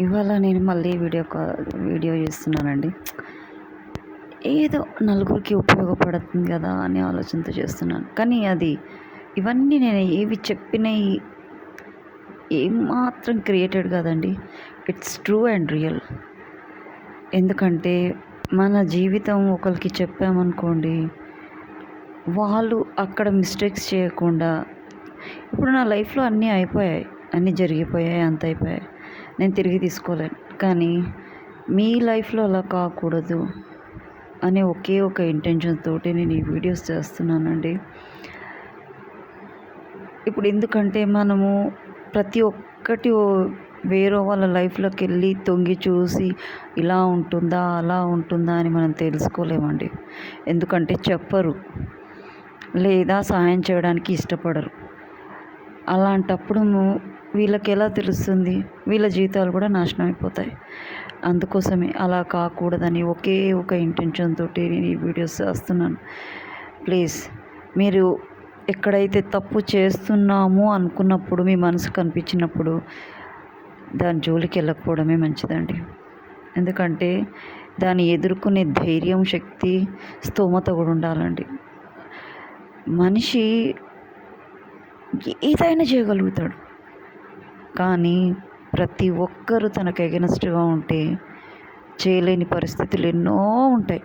ఇవాళ నేను మళ్ళీ వీడియో చేస్తున్నానండి. ఏదో నలుగురికి ఉపయోగపడుతుంది కదా అనే ఆలోచనతో చేస్తున్నాను. కానీ ఇవన్నీ నేను ఏవి చెప్పినవి ఏమాత్రం క్రియేటెడ్ కాదండి. It's true and real. ఎందుకంటే మన జీవితం ఒకరికి చెప్పామనుకోండి, వాళ్ళు అక్కడ మిస్టేక్స్ చేయకుండా, ఇప్పుడు నా లైఫ్లో అన్నీ అయిపోయాయి, అన్నీ జరిగిపోయాయి, అంత అయిపోయాయి, నేను తిరిగి తీసుకోలేను. కానీ మీ లైఫ్లో అలా కాకూడదు అనే ఒకే ఒక ఇంటెన్షన్ తోటి నేను ఈ వీడియోస్ చేస్తున్నానండి. ఇప్పుడు ఎందుకంటే మనము ప్రతి ఒక్కటి వేరే వాళ్ళ లైఫ్లోకి వెళ్ళి తొంగి చూసి ఇలా ఉంటుందా అలా ఉంటుందా అని మనం తెలుసుకోలేమండి. ఎందుకంటే చెప్పరు, లేదా సహాయం చేయడానికి ఇష్టపడరు. అలాంటప్పుడు వీళ్ళకి ఎలా తెలుస్తుంది? వీళ్ళ జీవితాలు కూడా నాశనం అయిపోతాయి. అందుకోసమే అలా కాకూడదని ఒకే ఒక ఇంటెన్షన్ తోటి నేను ఈ వీడియోస్ చేస్తున్నాను. ప్లీజ్, మీరు ఎక్కడైతే తప్పు చేస్తున్నామో అనుకున్నప్పుడు, మీ మనసుకు అనిపించినప్పుడు దాని జోలికి వెళ్ళకపోవడమే మంచిదండి. ఎందుకంటే దాన్ని ఎదుర్కొనే ధైర్యం, శక్తి, స్తోమత కూడా ఉండాలండి. మనిషి ఏదైనా చేయగలుగుతాడు, కానీ ప్రతి ఒక్కరూ తనకు ఎగనెస్ట్గా ఉంటే చేయలేని పరిస్థితులు ఎన్నో ఉంటాయి.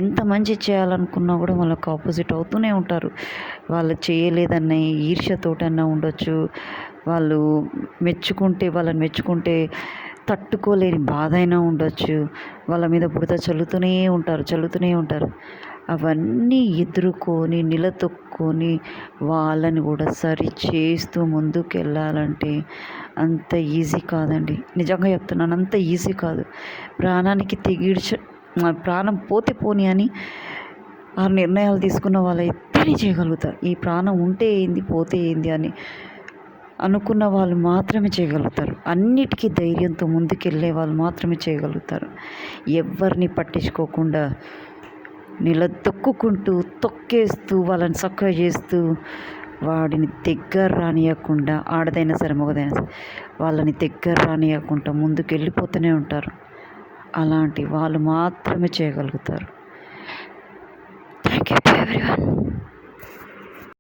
ఎంత మంచి చేయాలనుకున్నా కూడా వాళ్ళకు ఆపోజిట్ అవుతూనే ఉంటారు. వాళ్ళు చేయలేదన్న ఈర్ష్యతోటన్నా ఉండొచ్చు, వాళ్ళని మెచ్చుకుంటే తట్టుకోలేని బాధ అయినా ఉండొచ్చు, వాళ్ళ మీద బురద చల్లుతూనే ఉంటారు. అవన్నీ ఎదుర్కొని నిలదొక్కుని వాళ్ళని కూడా సరి చేస్తూ ముందుకు వెళ్ళాలంటే అంత ఈజీ కాదండి. నిజంగా చెప్తున్నాను, అంత ఈజీ కాదు. ప్రాణానికి ప్రాణం పోతే పోని అని ఆ నిర్ణయాలు తీసుకున్న వాళ్ళైతేనే చేయగలుగుతారు. ఈ ప్రాణం ఉంటే ఏంది, పోతే ఏంది అని అనుకున్న వాళ్ళు మాత్రమే చేయగలుగుతారు. అన్నిటికీ ధైర్యంతో ముందుకెళ్ళే వాళ్ళు మాత్రమే చేయగలుగుతారు. ఎవరిని పట్టించుకోకుండా నిలదొక్కుంటూ తొక్కేస్తూ వాళ్ళని సక్కగా చేస్తూ వాడిని దగ్గర రానియకుండా, ఆడదైనా సరే మగదైనా సరే వాళ్ళని దగ్గర రానియకుండా ముందుకు వెళ్ళిపోతూనే ఉంటారు. అలాంటి వాళ్ళు మాత్రమే చేయగలుగుతారు. Thank you to everyone.